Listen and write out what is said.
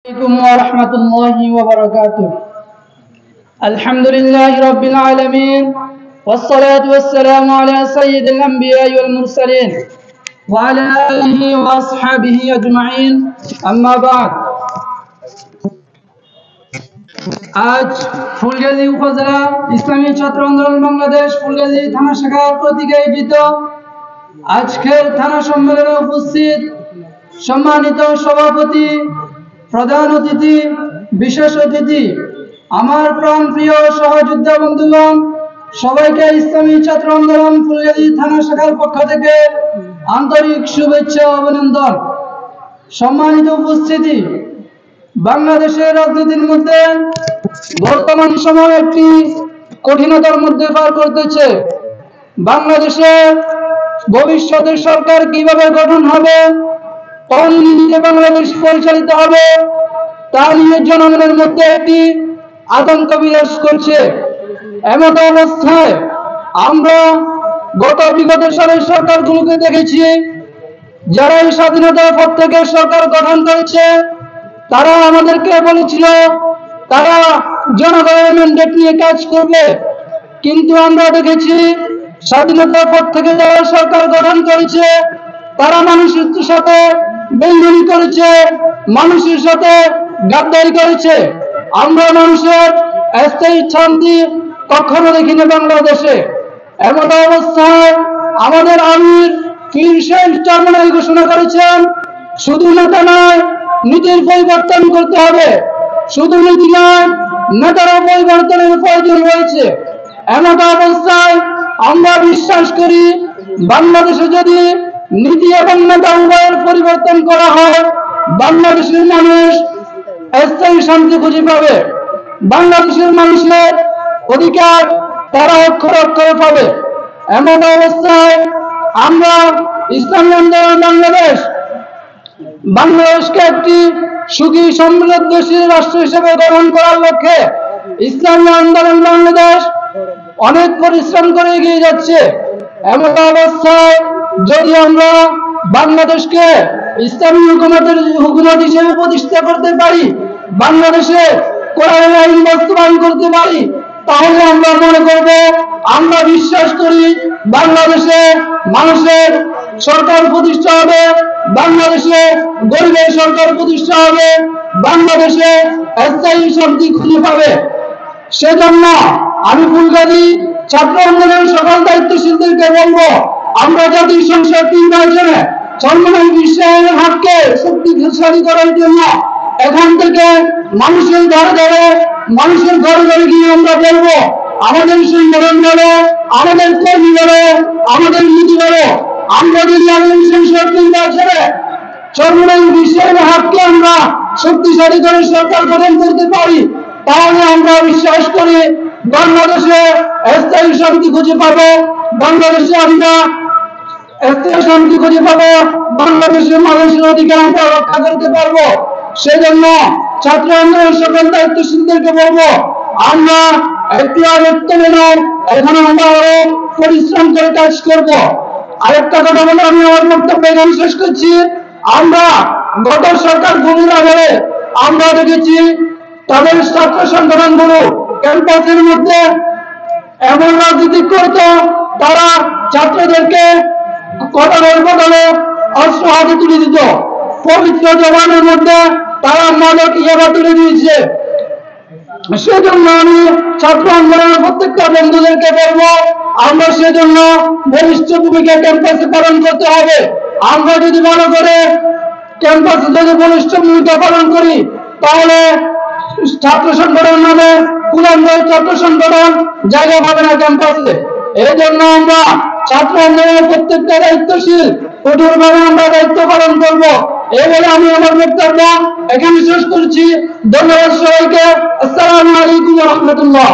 عليكم ورحمة الله وبركاته. الحمد لله رب العالمين والصلاة والسلام على سيد الأنبياء والمرسلين وعلى آله وأصحابه أجمعين. أما بعد. আজ ফুলগাজী উপজেলা ইসলামী ছাত্র আন্দোলন বাংলাদেশ ফুলগাজী থানা শাখা কর্তৃক আয়োজিত আজকের থানা সম্মেলনে উপস্থিত সম্মানিত সভাপতি, প্রধান অতিথি, বিশেষ অতিথি, আমার প্রাণপ্রিয় সহযোদ্ধা বন্ধুগণ, সবাইকে ইসলামী ছাত্র আন্দোলন ফুলগাজী থানা শাখার পক্ষ থেকে আন্তরিক শুভেচ্ছা ও অভিনন্দন। সম্মানিত উপস্থিতি, বাংলাদেশের রাজনীতির মধ্যে বর্তমান সময় একটি কঠিনতার মধ্যে পার করতেছে। বাংলাদেশে ভবিষ্যতের সরকার কিভাবে গঠন হবে, কোন নীতিতে বাংলাদেশ পরিচালিত হবে, তা নিয়ে জনগণের মধ্যে একটি আতঙ্ক বিরাজ করছে। এমন অবস্থায় আমরা বিগত সালের সরকারগুলোকে দেখেছি, যারা এই স্বাধীনতার পর থেকে সরকার গঠন করেছে, তারা আমাদেরকে বলেছিল তারা জনগণের ম্যান্ডেট নিয়ে কাজ করবে। কিন্তু আমরা দেখেছি স্বাধীনতার পর থেকে যারা সরকার গঠন করেছে, তারা মানুষের সাথে বেইমানি করেছে, মানুষের সাথে গাদ্দারি করেছে। আমরা মানুষের স্থায়ী শান্তি কখনো দেখিনি বাংলাদেশে। এমন অবস্থায় আমাদের আমির পীর শেখ চরমনাই ঘোষণা করেছেন, শুধু নেতা নয়, নীতির পরিবর্তন করতে হবে। শুধু নীতি নয়, নেতারও পরিবর্তনের প্রয়োজন রয়েছে। এমন অবস্থায় আমরা বিশ্বাস করি, বাংলাদেশে যদি নীতি এবং নেতা উভয়ের পরিবর্তন করা হয়, বাংলাদেশের মানুষ স্থায়ী শান্তি খুঁজে পাবে। বাংলাদেশের মানুষের অধিকার তারা অক্ষরে অক্ষরে পাবে। এমন অবস্থায় আমরা ইসলামী আন্দোলন বাংলাদেশকে একটি সুখী সমৃদ্ধশীল রাষ্ট্র হিসেবে গ্রহণ করার লক্ষ্যে ইসলামী আন্দোলন বাংলাদেশ অনেক পরিশ্রম করে এগিয়ে যাচ্ছে। এমন অবস্থায় যদি আমরা বাংলাদেশকে ইসলামী হুকুমত হিসেবে প্রতিষ্ঠা করতে পারি, বাংলাদেশে কোরআনের আইন বাস্তবায়ন করতে পারি, তাহলে আমরা মনে করব, আমরা বিশ্বাস করি বাংলাদেশে মানুষের সরকার প্রতিষ্ঠা হবে, বাংলাদেশে গরিবের সরকার প্রতিষ্ঠা হবে, বাংলাদেশে স্থায়ী শান্তি খুঁজে পাবে। সেজন্য আমি ফুলগাজী ছাত্র আন্দোলনের সকল দায়িত্বশীলদেরকে বলবো, আমরা জাতীয় সংসদ নির্বাচনে চরমনাই বিশ্বের হাতকে শক্তিশালী করার জন্য এখান থেকে মানুষের ঘরে ঘরে, মানুষের ঘরে ঘরে গিয়ে আমরা বলবো, আমাদের সংগঠন বলো, আমাদের কর্মী বলো, আমাদের নীতি বলো, আমরা যদি আগামী সংসদ নির্বাচনে চরমনাই বিশ্বের হাতকে আমরা শক্তিশালী করে সরকার গঠন করতে পারি, তাহলে আমরা বিশ্বাস করি বাংলাদেশে স্থায়ী শান্তি খুঁজে পাবো। বাংলাদেশে আমরা স্থায়ী শান্তি খুঁজে পাবো, বাংলাদেশের মানুষের অধিকার আমরা রক্ষা করতে পারবো। সেজন্য ছাত্র আন্দোলনের সকল দায়িত্বশীলদেরকে বলবো, আমরা একটু আরেকটু এখানে আমরা আরো পরিশ্রম করে কাজ করব। আরেকটা কথা বলে আমি আমার বক্তব্য এখানে শেষ করছি। আমরা গত সরকার ভূমির আগে আমরা দেখেছি তাদের ছাত্র সংগঠনগুলো ক্যাম্পাসের মধ্যে এমন রাজনীতি করত, তারা ছাত্রদেরকে কটারের বদলে অস্ত্র হাতে তুলে দিত। পবিত্র জবানের মধ্যে তারা মাদক ইয়াবা তুলে দিয়েছে। সেজন্য আমি ছাত্র আন্দোলনের প্রত্যেকটা বন্ধুদেরকে বলবো, আমরা সেজন্য বলিষ্ঠ ভূমিকা ক্যাম্পাসে পালন করতে হবে। আমরা যদি ভালো করে ক্যাম্পাসে যদি বলিষ্ঠ ভূমিকা পালন করি, তাহলে ছাত্র সংগঠন নামে কুলাঙ্গার ছাত্র সংগঠন জায়গা পাবে না ক্যাম্পাসে। এই জন্য আমরা ছাত্র আন্দোলনের প্রত্যেকটা দায়িত্বশীল কঠোরভাবে আমরা দায়িত্ব পালন করব। এই বলে আমি আমার বক্তব্য এখানে শেষ করছি। ধন্যবাদ সবাইকে। আসসালামু আলাইকুম ওয়া রাহমাতুল্লাহ।